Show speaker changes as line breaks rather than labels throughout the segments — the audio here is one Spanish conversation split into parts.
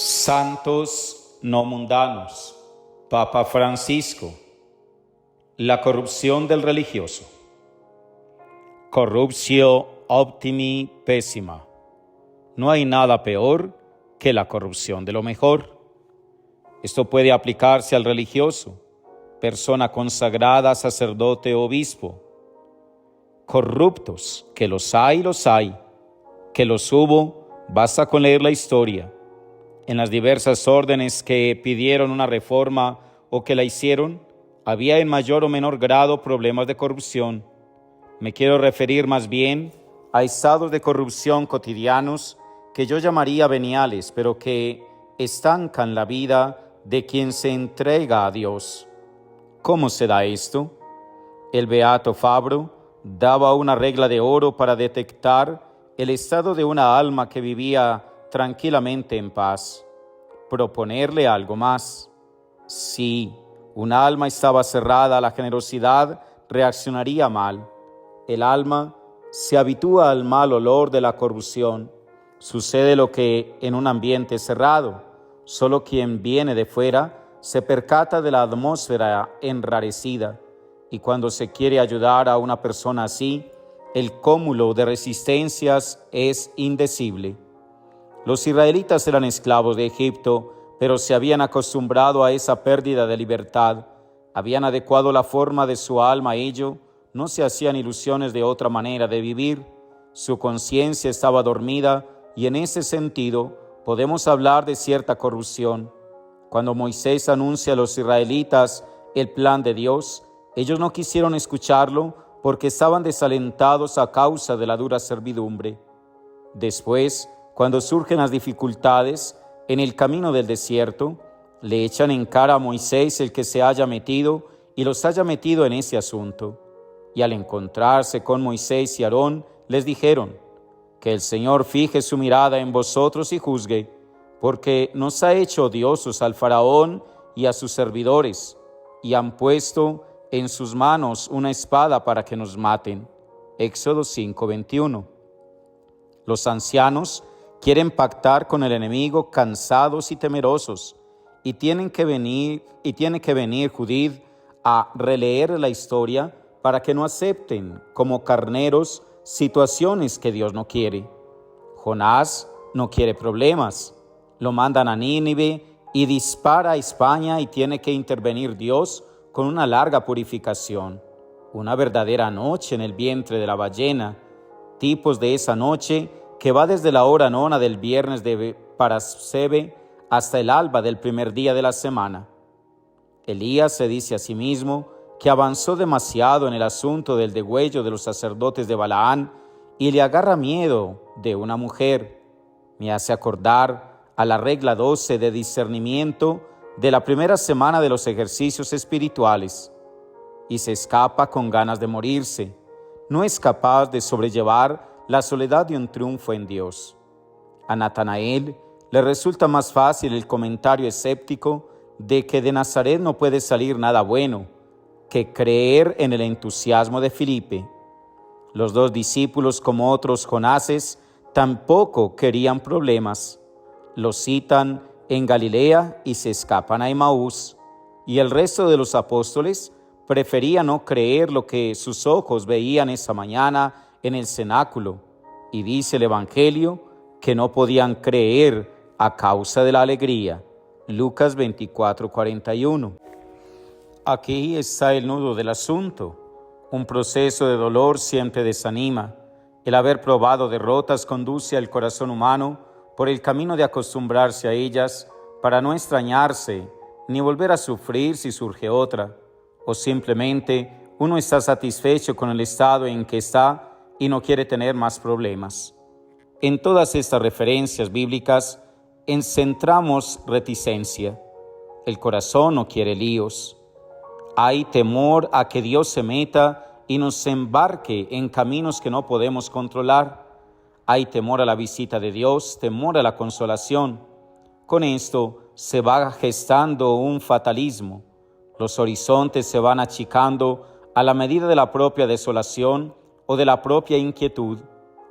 Santos no mundanos. Papa Francisco. La corrupción del religioso. Corruptio optimi pessima. No hay nada peor que la corrupción de lo mejor. Esto puede aplicarse al religioso, persona consagrada, sacerdote o obispo. Corruptos, que los hay, que los hubo, basta con leer la historia. En las diversas órdenes que pidieron una reforma o que la hicieron, había en mayor o menor grado problemas de corrupción. Me quiero referir más bien a estados de corrupción cotidianos que yo llamaría veniales, pero que estancan la vida de quien se entrega a Dios. ¿Cómo se da esto? El beato Fabro daba una regla de oro para detectar el estado de una alma que vivía tranquilamente en paz. Proponerle algo más. Si una alma estaba cerrada a la generosidad, reaccionaría mal. El alma se habitúa al mal olor de la corrupción. Sucede lo que en un ambiente cerrado. Solo quien viene de fuera se percata de la atmósfera enrarecida. Y cuando se quiere ayudar a una persona así, el cúmulo de resistencias es indecible. Los israelitas eran esclavos de Egipto, pero se habían acostumbrado a esa pérdida de libertad. Habían adecuado la forma de su alma a ello, no se hacían ilusiones de otra manera de vivir. Su conciencia estaba dormida y en ese sentido podemos hablar de cierta corrupción. Cuando Moisés anuncia a los israelitas el plan de Dios, ellos no quisieron escucharlo porque estaban desalentados a causa de la dura servidumbre. Después, cuando surgen las dificultades en el camino del desierto, le echan en cara a Moisés el que se haya metido y los haya metido en ese asunto. Y al encontrarse con Moisés y Aarón, les dijeron: que el Señor fije su mirada en vosotros y juzgue, porque nos ha hecho odiosos al faraón y a sus servidores, y han puesto en sus manos una espada para que nos maten. Éxodo 5:21. Los ancianos quieren pactar con el enemigo cansados y temerosos, y tiene que venir Judith a releer la historia para que no acepten como carneros situaciones que Dios no quiere. Jonás no quiere problemas. Lo mandan a Nínive y dispara a España y tiene que intervenir Dios con una larga purificación. Una verdadera noche en el vientre de la ballena. Tipos de esa noche que va desde la hora nona del viernes de Parasceve hasta el alba del primer día de la semana. Elías se dice a sí mismo que avanzó demasiado en el asunto del degüello de los sacerdotes de Balaán y le agarra miedo de una mujer. Me hace acordar a la regla 12 de discernimiento de la primera semana de los ejercicios espirituales. Y se escapa con ganas de morirse. No es capaz de sobrellevar la soledad de un triunfo en Dios. A Natanael le resulta más fácil el comentario escéptico de que de Nazaret no puede salir nada bueno que creer en el entusiasmo de Filipe. Los dos discípulos, como otros Jonases, tampoco querían problemas. Los citan en Galilea y se escapan a Emaús. Y el resto de los apóstoles preferían no creer lo que sus ojos veían esa mañana en el cenáculo. Y dice el Evangelio que no podían creer a causa de la alegría. Lucas 24:41. Aquí está el nudo del asunto. Un proceso de dolor siempre desanima. El haber probado derrotas conduce al corazón humano por el camino de acostumbrarse a ellas para no extrañarse ni volver a sufrir si surge otra. O simplemente uno está satisfecho con el estado en que está y no quiere tener más problemas. En todas estas referencias bíblicas centramos reticencia. El corazón no quiere líos. Hay temor a que Dios se meta y nos embarque en caminos que no podemos controlar. Hay temor a la visita de Dios, temor a la consolación. Con esto se va gestando un fatalismo. Los horizontes se van achicando a la medida de la propia desolación o de la propia inquietud.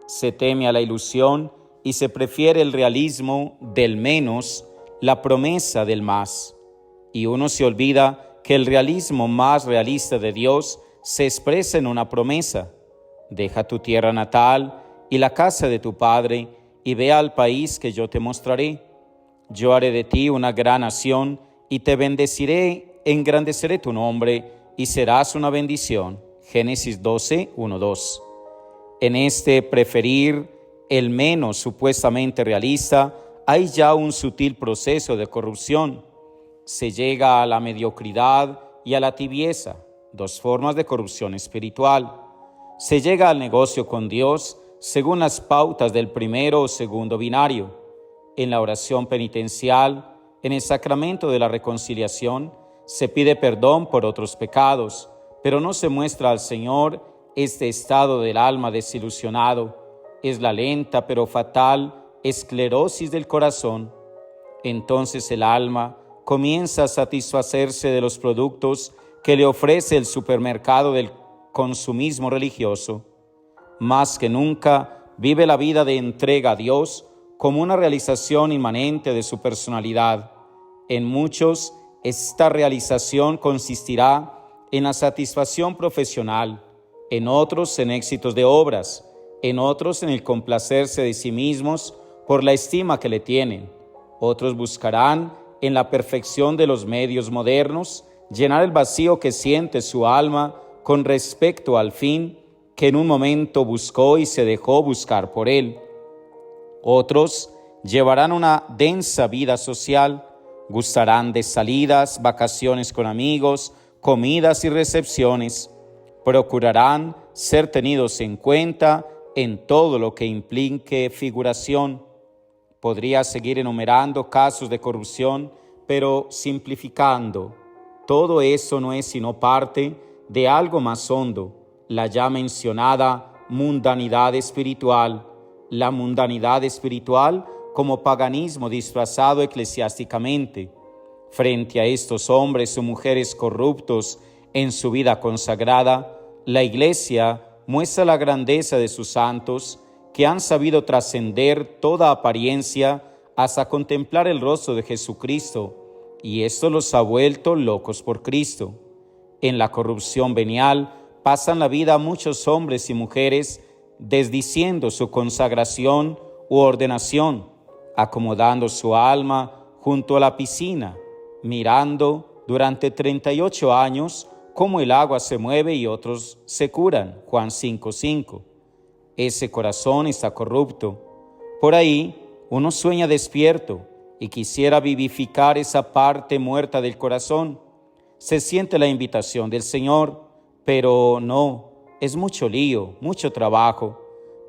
Se teme a la ilusión y se prefiere el realismo del menos la promesa del más. Y uno se olvida que el realismo más realista de Dios se expresa en una promesa. Deja tu tierra natal y la casa de tu padre y ve al país que yo te mostraré. Yo haré de ti una gran nación y te bendeciré, engrandeceré tu nombre y serás una bendición. Génesis 12, 1, 2. En este preferir el menos supuestamente realista hay ya un sutil proceso de corrupción. Se llega a la mediocridad y a la tibieza, dos formas de corrupción espiritual. Se llega al negocio con Dios según las pautas del primero o segundo binario. En la oración penitencial, en el sacramento de la reconciliación, se pide perdón por otros pecados, pero no se muestra al Señor este estado del alma desilusionado. Es la lenta pero fatal esclerosis del corazón. Entonces el alma comienza a satisfacerse de los productos que le ofrece el supermercado del consumismo religioso. Más que nunca vive la vida de entrega a Dios como una realización inmanente de su personalidad. En muchos, esta realización consistirá en la satisfacción profesional, en otros en éxitos de obras, en otros en el complacerse de sí mismos por la estima que le tienen. Otros buscarán en la perfección de los medios modernos llenar el vacío que siente su alma con respecto al fin que en un momento buscó y se dejó buscar por él. Otros llevarán una densa vida social, gustarán de salidas, vacaciones con amigos, comidas y recepciones. Procurarán ser tenidos en cuenta en todo lo que implique figuración. Podría seguir enumerando casos de corrupción, pero simplificando, todo eso no es sino parte de algo más hondo, la ya mencionada mundanidad espiritual. La mundanidad espiritual como paganismo disfrazado eclesiásticamente. Frente a estos hombres o mujeres corruptos en su vida consagrada, la Iglesia muestra la grandeza de sus santos que han sabido trascender toda apariencia hasta contemplar el rostro de Jesucristo, y esto los ha vuelto locos por Cristo. En la corrupción venial pasan la vida muchos hombres y mujeres desdiciendo su consagración u ordenación, acomodando su alma junto a la piscina, mirando durante 38 años cómo el agua se mueve y otros se curan. Juan 5:5. Ese corazón está corrupto. Por ahí uno sueña despierto y quisiera vivificar esa parte muerta del corazón. Se siente la invitación del Señor, pero no, es mucho lío, mucho trabajo.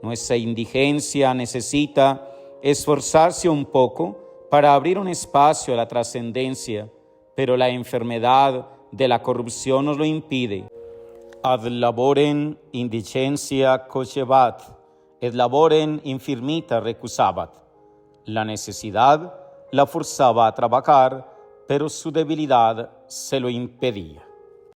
Nuestra indigencia necesita esforzarse un poco para abrir un espacio a la trascendencia, pero la enfermedad de la corrupción nos lo impide. Ad laborem indigencia cocebat, et laborem infirmita recusabat. La necesidad la forzaba a trabajar, pero su debilidad se lo impedía.